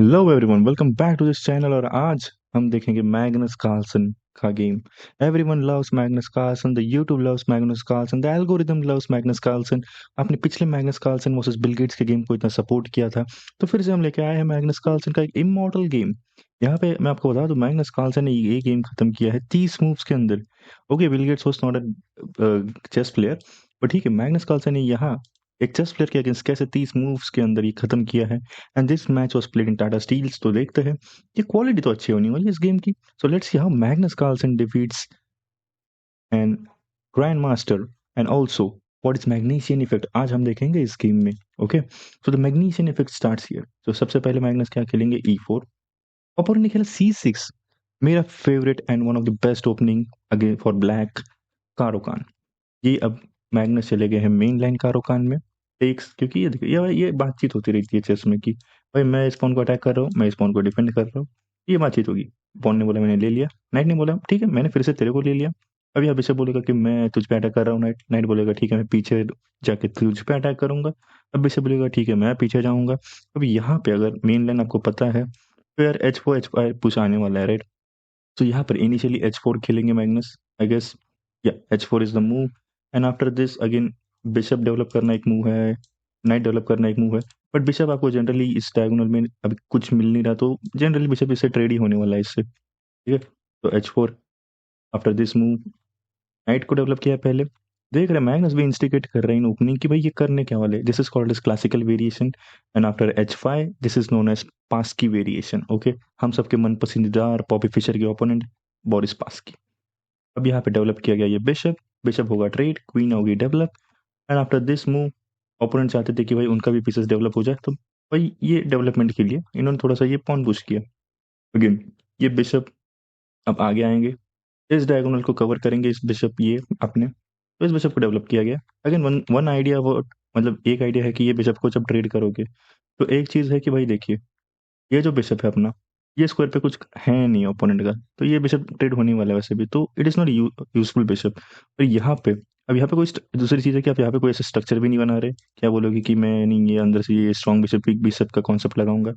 Hello everyone, welcome back to this channel. और आज हम देखेंगे मैग्नस कार्लसन का game. Everyone loves Magnus Carlsen, the YouTube loves Magnus Carlsen, the algorithm loves Magnus Carlsen. आपने पिछले Magnus Carlsen versus Bill Gates के game को इतना सपोर्ट किया था, तो फिर से हम लेके आए हैं मैग्नस कार्लसन का एक इमॉर्टल गेम। यहाँ पे मैं आपको बता दूं, मैग्नस कार्लसन ने ये गेम खत्म किया है 30 मूव्स के अंदर। Okay, Bill Gates was not a chess player, but ठीक है, मैग्नस कार्लसन ने यहाँ एक चेस प्लेयर के अगेंस्ट कैसे 30 मूव्स के अंदर ये खत्म किया है। And this match was played in Tata steels. तो देखते हैं, ये क्वालिटी तो अच्छी होनी वाली है इस गेम की। So let's see how Magnus Carlsen defeats and grand master and also what is Magnusian effect, आज हम देखेंगे इस गेम में। Okay, so the Magnusian effect starts here. तो सबसे पहले मैग्नस क्या खेलेंगे, E4। और ने खेला C6। मेरा favourite and one of the best opening again for black, Caro Kann. ये अब मैग्नस चले गए हैं मेन लाइन कारोकान में। एक, क्योंकि ये देखिए, ये बातचीत होती रहती है चेस में कि भाई मैं इस पॉन को अटैक कर रहा हूँ, मैं इस पॉन को डिफेंड कर रहा हूँ। ये बातचीत होगी। पॉन ने बोला मैंने ले लिया, नाइट ने बोला ठीक है मैंने फिर से तेरे को ले लिया। अब यहाँ बिशप बोलेगा कि मैं तुझ पे अटैक कर रहा हूँ, नाइट नाइट बोलेगा ठीक है मैं पीछे जाके तुझ पे अटैक करूंगा। अब बिशप बोलेगा ठीक है मैं पीछे जाऊंगा। अब यहाँ पे अगर मेन लाइन आपको पता है तो यार H4 पुश आने वाला है, राइट। तो यहाँ पर इनिशियली H4 खेलेंगे मैग्नस, आई गेस। या H4 is the move. And after this again bishop develop करना एक मूव है, नाइट डेवलप करना एक मूव है। बट बिशप आपको जनरली इस डायगोनल में अभी कुछ मिल नहीं रहा, तो जनरली बिशप इससे ट्रेड ही होने वाला है इससे, ठीक है। तो H4 after this move, night को डेवलप किया पहले। देख रहे मैग्नस भी इंस्टिगेट कर रहे हैं इन ओपनिंग कि भाई ये करने क्या वाले। This is called as classical variation. And after H5 this is known as Spassky variation. Okay, हम सबके मन पसंदीदा पॉपी फिशर के ओपोनेंट बोरिस पास्की। अब यहाँ पे डेवलप किया गया ये बिशप। बिशप होगा ट्रेड, क्वीन होगी develop. And after this move opponent चाहते थे कि भाई उनका भी पीसेस डेवलप हो जाए, तो भाई ये डेवलपमेंट के लिए इन्होंने थोड़ा सा ये पॉन पुश किया। अगेन ये बिशप अब आगे आएंगे, इस डायगोनल को कवर करेंगे इस बिशप ये अपने। तो इस बिशप को डेवलप किया गया। अगेन वन वन आइडिया, वो मतलब एक आइडिया है कि ये बिशप को जब ट्रेड करोगे तो एक चीज़ है कि भाई देखिए, ये जो बिशप है अपना, ये स्क्वायर पे कुछ है नहीं ओपोनेंट का, तो ये बिशप ट्रेड होने वाला है वैसे भी, तो it is not useful bishop. और यहाँ पे अब यहाँ पे कोई दूसरी चीज़ है कि आप यहाँ पे कोई ऐसा स्ट्रक्चर भी नहीं बना रहे। क्या बोलोगे कि मैं नहीं ये अंदर से ये स्ट्रॉन्ग बिशप वीक बिशप का कॉन्सेप्ट लगाऊंगा।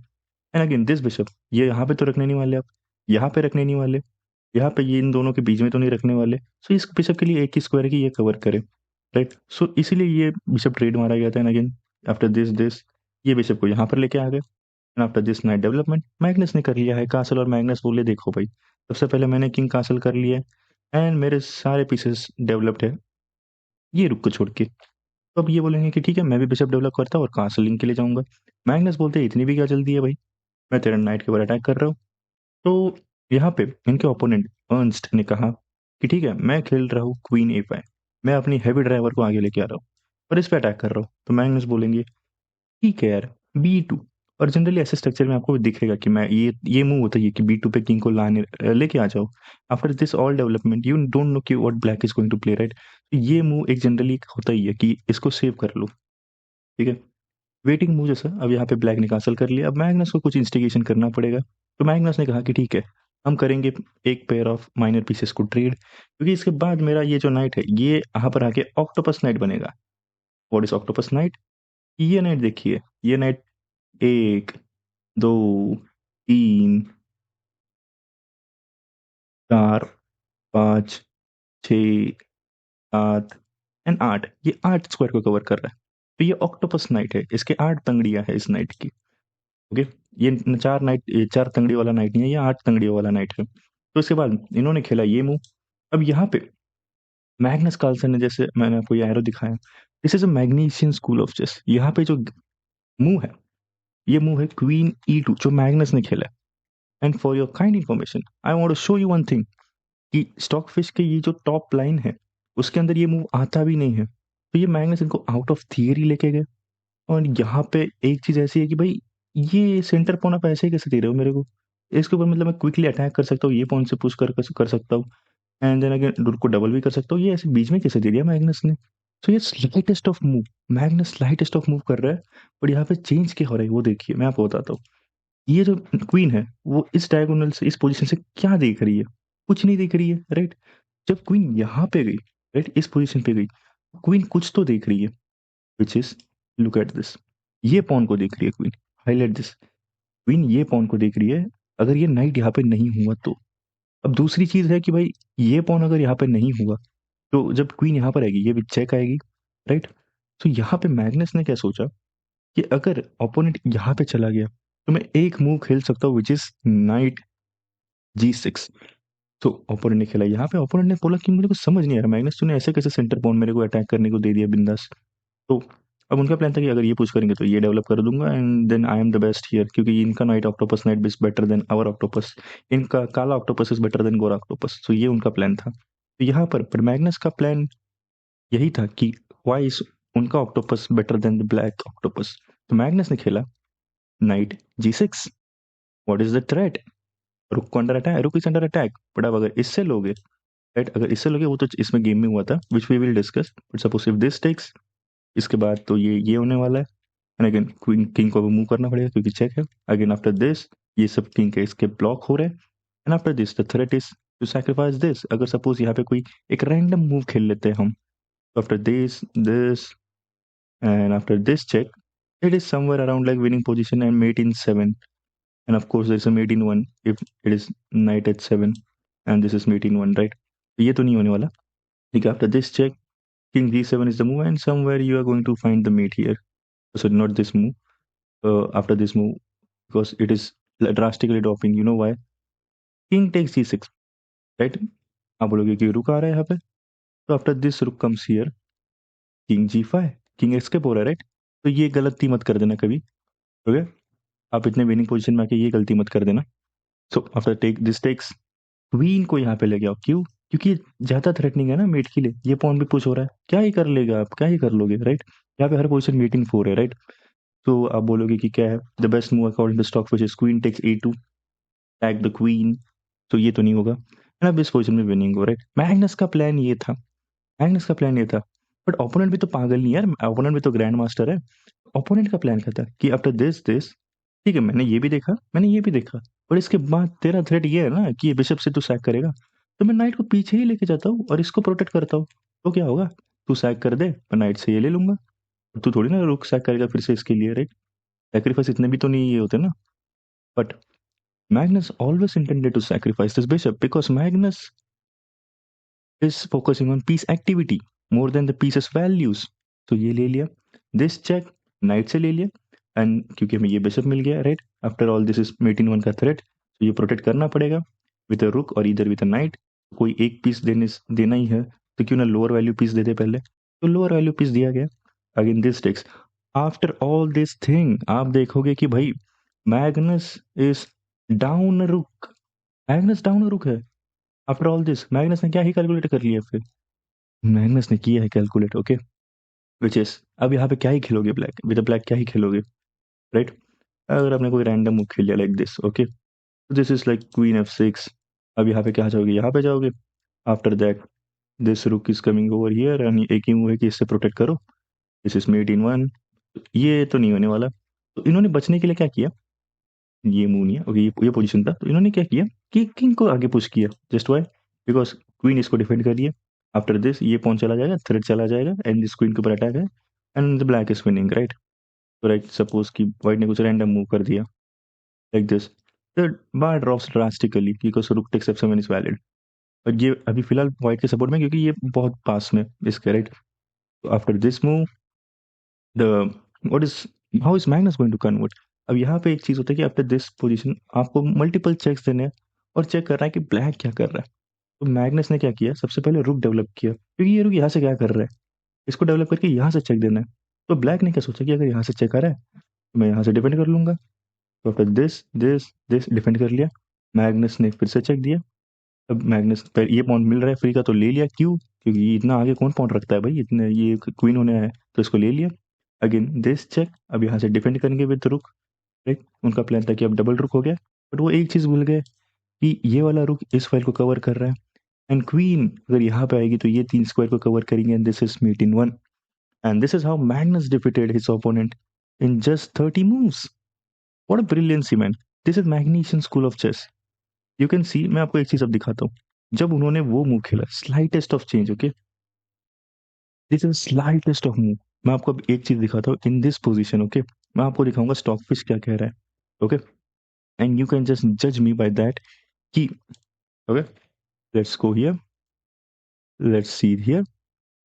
एंड अगेन दिस बिशप, ये यहाँ पे तो रखने नहीं वाले आप, यहाँ पे रखने नहीं वाले, यहाँ पे ये इन दोनों के बीच में तो नहीं रखने वाले। सो इस बिशप के लिए एक ही स्क्वायर है कि ये कवर करे, राइट। सो इसीलिए ये बिशप ट्रेड मारा गया था। एंड अगेन आफ्टर दिस ये बिशप को यहाँ पर लेके आ गए। And after this night development Magnus ने कर लिया है कासल। और मैग्नस बोले देखो भाई, सबसे पहले मैंने किंग कासल कर लिया है एंड मेरे सारे पीसेस डेवलप्ड है ये रुक को छोड़ के। तो अब ये बोलेंगे कि ठीक है मैं भी बिशप डेवलप करता हूँ और कासलिंग के लिए जाऊंगा। मैग्नस बोलते हैं इतनी भी क्या जल्दी है भाई, मैं तेरा नाइट के ऊपर अटैक कर रहा हूँ। तो यहाँ पे इनके ओपोनेंट अर्नस्ट ने कहा कि ठीक है मैं खेल रहा हूँ क्वीन A5, मैं अपनी हैवी ड्राइवर को आगे लेके आ रहा हूँ और इस पे अटैक कर रहा हूँ। तो मैग्नस बोलेंगे ठीक है यार B2। और जनरली ऐसे स्ट्रक्चर में आपको दिखेगा कि मैं ये मूव होता है कि B2 पे किंग को लाने लेके आ जाओ। After this all development you don't know कि what black is going to play, right. ये मूव एक जनरली होता ही है कि इसको सेव कर लो, ठीक है। वेटिंग मूव जैसा अब यहाँ पे ब्लैक ने कासल कर लिया। अब मैग्नस को कुछ इंस्टिगेशन करना पड़ेगा। तो मैग्नस ने कहा कि ठीक है हम करेंगे एक पेयर ऑफ माइनर पीसेस को ट्रेड, क्योंकि इसके बाद मेरा ये जो नाइट है ये यहाँ पर आके ऑक्टोपस नाइट बनेगा। व्हाट इज ऑक्टोपस नाइट, ये नाइट देखिए, ये नाइट 1 2 3 4 5 6 7 एंड 8, ये 8 स्क्वायर को कवर कर रहा है। तो ये ऑक्टोपस नाइट है, इसके 8 तंगड़ियां है इस नाइट की। ओके, ये 4 नाइट, ये 4 तंगड़ी वाला नाइट नहीं है, ये 8 तंगड़ी वाला नाइट है। तो इसके बाद इन्होंने खेला ये मूव। अब यहाँ पे मैग्नस कार्लसन ने, जैसे मैंने आपको ये एरो दिखाया, this is a Magnusian school of chess. यहाँ पे जो मूव है, ये मूव है क्वीन E2 जो मैग्नस ने खेला है। And for your kind information I want to show you one thing कि स्टॉक फिश के ये जो टॉप लाइन है उसके अंदर ये मूव आता भी नहीं है। तो ये मैग्नस इनको आउट ऑफ थियरी लेके गए। और यहाँ पे एक चीज ऐसी है कि भाई ये सेंटर पॉन आप ऐसे ही कैसे दे रहे हो मेरे को, इसके ऊपर मतलब मैं क्विकली अटैक कर सकता हूँ, ये पॉइंट से पुश कर सकता हूँ एंड देन अगेन डुर को डबल भी कर सकता हूँ, ये ऐसे बीच में कैसे दे दिया मैग्नस ने। तो ये slightest of move, Magnus slightest of move कर रहा है। और यहाँ पे चेंज क्या हो रहा है वो देखिए, मैं आपको बताता हूँ। ये जो क्वीन है वो इस डायगोनल से, इस पोजीशन से क्या देख रही है, कुछ नहीं देख रही है, राइट। जब क्वीन यहाँ पे गई, राइट, इस पोजीशन पे गई, क्वीन कुछ तो देख रही है, which is, look at this, ये पॉन को देख रही है क्वीन, हाईलाइट दिस। क्वीन ये पॉन को देख रही है, अगर ये नाइट यहाँ पे नहीं हुआ तो। अब दूसरी चीज है कि भाई ये पॉन अगर यहाँ पे नहीं हुआ तो जब क्वीन यहाँ पर आएगी ये भी चेक आएगी, राइट। तो यहाँ पे मैग्नस ने क्या सोचा कि अगर ओपोनेंट यहाँ पे चला गया तो मैं एक मूव खेल सकता हूँ विच इज नाइट G6। तो ओपोनेंट ने खेला यहाँ पे, ओपोनेंट ने बोला कि मुझे कुछ समझ नहीं आ रहा मैग्नस, तूने ऐसे कैसे सेंटर पॉन मेरे को अटैक करने को दे दिया बिंदास। तो अब उनका प्लान था कि अगर ये पुश करेंगे तो ये डेवलप कर दूंगा and then I am the best here, क्योंकि इनका knight octopus knight is better than our octopus, इनका काला ऑक्टोपस इज बेटर देन गोरा ऑक्टोपस। तो ये उनका प्लान था। तो यहाँ पर मैग्नस का प्लान यही था कि वाई इज उनका octopus better than the black octopus. तो मैग्नस ने खेला night G6। What is the threat? रुक को अंडर अटैक, रुक इज अंडर अटैक, बट अब अगर इससे लोगे, राइट, अगर इससे लोगे वो तो इसमें गेम में हुआ था which we will discuss, but suppose if this takes, इसके बाद तो ये होने वाला है। एंड अगेन क्वीन किंग को मूव करना पड़ेगा क्योंकि चेक है। अगेन आफ्टर दिस ये सब किंग के इसके ब्लॉक हो रहे हैं। And after this the threat is to sacrifice this. अगर सपोज यहाँ पे कोई एक रैंडम मूव खेल लेते हैं हम, तो after this and after this check, it is somewhere around like winning position and mate in 7, and of course there's a mate in 1 if it is knight h7 and this is mate in 1, right? तो ये तो नहीं होने वाला। ठीक है, after this check king g7 is the move and somewhere you are going to find the mate here, so not this move, after this move, because it is drastically dropping, you know why? king takes g6, right? आप बोलोगे कि रुक आ रहा है यहाँ पे, तो after this रुक comes here king g5, king escape हो रहा है, राइट। तो ये गलती मत कर देना कभी, हो गया। आप इतने विनिंग पोजीशन में आके ये गलती मत कर देना। So after take this takes, queen को यहाँ पे ले गया, क्यों? क्योंकि ये ज्यादा थ्रेटनिंग है ना मेट के लिए, ये पॉन भी पुश हो रहा है, क्या ही कर लेगा आप, क्या ही कर लोगे, राइट। यहाँ पे हर पोजीशन मेट इन 4 है, राइट। तो आप बोलोगे कि क्या है the best move according to Stock which is queen takes A2, tag the queen. तो ये तो नहीं होगा, एंड अब इस पोजीशन में विनिंग हो, राइट। मैग्नस का प्लान ये था, मैग्नस का प्लान ये था, बट ओपोनेंट भी तो पागल नहीं यार, ओपोनेंट भी तो ग्रैंड मास्टर है। ओपोनेंट का प्लान क्या था कि आफ्टर दिस, ठीक है मैंने ये भी देखा, मैंने ये भी देखा, और इसके बाद तेरा थ्रेट ये है ना कि ये बिशप से तू सैक करेगा, तो मैं नाइट को पीछे ही लेके जाता हूँ और इसको प्रोटेक्ट करता हूँ। तो क्या होगा, तू सैक कर दे, मैं नाइट से ये ले लूंगा, तू थोड़ी ना रुक सैक करेगा फिर से इसके लिए, राइट। सैक्रिफाइस इतने भी तो नहीं ये होते ना। But Magnus always intended to sacrifice this bishop because Magnus is focusing on piece activity more than the pieces values। तो ये ले लिया, दिस चेक नाइट से ले लिया, एंड क्योंकि हमें ये बिशप मिल गया, right. After all this is mate in 1 का थ्रेट, तो ये प्रोटेक्ट करना पड़ेगा विद अ रुक और इधर विद अ नाइट। कोई एक पीस देना ही है, तो क्यों ना लोअर वैल्यू पीस दे दे पहले। तो लोअर वैल्यू पीस दिया गया। Again this takes, after all this thing आप देखोगे कि भाई Magnus is down rook, Magnus down rook है। आफ्टर ऑल दिस मैग्नस ने क्या ही कैलकुलेट कर लिया फिर, मैग्नस ने किया है कैलकुलेट, ओके, विच इज अब यहाँ पे क्या ही खेलोगे, ब्लैक विद ब्लैक क्या ही खेलोगे, राइट। अगर आपने कोई रैंडम मूव खेल लिया like this, okay, this is like queen F6। अब यहाँ पे क्या जाओगे, यहाँ पे जाओगे। आफ्टर दैट दिस रुक is coming over here and एक ही मूव है कि इससे प्रोटेक्ट करो, दिस इज मेड इन 1। ये तो नहीं होने वाला। तो इन्होंने बचने के लिए क्या किया, ये मूव नहीं है, ओके, ये पोजीशन था, तो इन्होंने क्या किया कि किंग को आगे पुश किया, जस्ट वाई बिकॉज क्वीन इसको डिफेंड कर रही है। आफ्टर दिस ये पॉन चला जाएगा, थ्रेड चला जाएगा, एंड दिस क्वीन के ऊपर अटैक है, and the black is winning, right. तो राइट सपोज कि व्हाइट ने कुछ रैंडम मूव कर दिया like this, the bar drops drastically because rook takes F7 is valid. और ये अभी फिलहाल व्हाइट के सपोर्ट में क्योंकि ये बहुत पास में इसके, राइट। तो after this move the what is, how is Magnus going to convert. अब यहाँ पे एक चीज होता है कि आफ्टर दिस पोजीशन आपको मल्टीपल चेक्स देने हैं और चेक कर रहा है कि ब्लैक क्या कर रहा है। तो मैग्नस ने क्या किया, सबसे पहले रुक डेवलप किया, क्योंकि ये रुक यहाँ से क्या कर रहा है, इसको डेवलप करके यहाँ से चेक देना है। तो ब्लैक ने क्या सोचा कि अगर यहाँ से चेक आ रहा है तो मैं यहाँ से डिफेंड कर लूंगा। तो फिर दिस डिफेंड कर लिया, मैग्नस ने फिर से चेक दिया। अब मैग्नस पर ये पॉइंट मिल रहा है फ्री का, तो ले लिया, क्यों? क्योंकि ये इतना आगे कौन पॉइंट रखता है भाई, इतने ये क्वीन होने आया है, तो इसको ले लिया। अगेन दिस चेक, अब यहाँ से डिफेंड करेंगे विद रुक, राइट। उनका प्लान था कि अब डबल रुक हो गया, बट वो एक चीज भूल गए कि ये वाला रुक इस फाइल को कवर कर रहा है, एंड क्वीन अगर यहाँ पे आएगी तो ये 3 स्क्वायर को कवर करेंगे, and this is mate in 1। And this is how Magnus defeated his opponent in just 30 moves. What a brilliancy man, this is Magnusian school of chess. You can see, मैं आपको एक चीज अब दिखाता हूँ। जब उन्होंने वो मूव खेला slightest of change, okay, this is slightest of move, मैं आपको अब एक चीज दिखाता हूँ इन दिस पोजीशन, ओके। मैं आपको दिखाऊंगा स्टॉक फिश क्या कह रहा है, okay. and you can just judge me by that key. Okay, let's go here. Let's see here.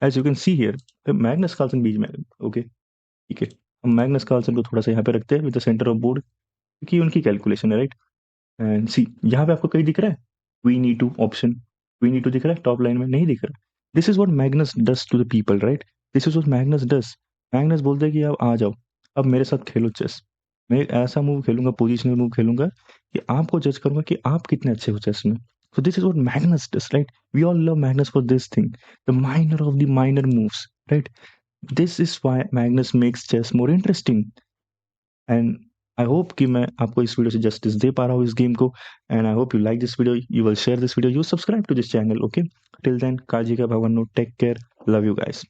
As you can see here, Magnus Carlsen बीच में. ओके, ठीक है. हम मैग्नस कार्लसन को थोड़ा सा यहाँ पे रखते हैं with the centre of board, क्योंकि उनकी कैलकुलेशन है, राइट. एंड सी, यहाँ पे आपको कहीं दिख रहा है we need to option, we need to दिख रहा है टॉप लाइन में, नहीं दिख रहा. This is what Magnus does to the people, right. This is what Magnus does. Magnus बोलते हैं कि आप आ जाओ, अब मेरे साथ खेलो चेस. मैं एक ऐसा मूव खेलूंगा, पोजिशनल मूव खेलूंगा, कि आपको जज करूंगा कि आप कितने अच्छे हो चेस में. So this is what Magnus does, right? We all love Magnus for this thing, the minor of the minor moves, right? This is why Magnus makes chess more interesting. And I hope कि मैं आपको इस video से justice दे पा रहा हूँ इस game को. And I hope you like this video, you will share this video, you subscribe to this channel, okay? Till then, काजी का भगवान no, take care, love you guys.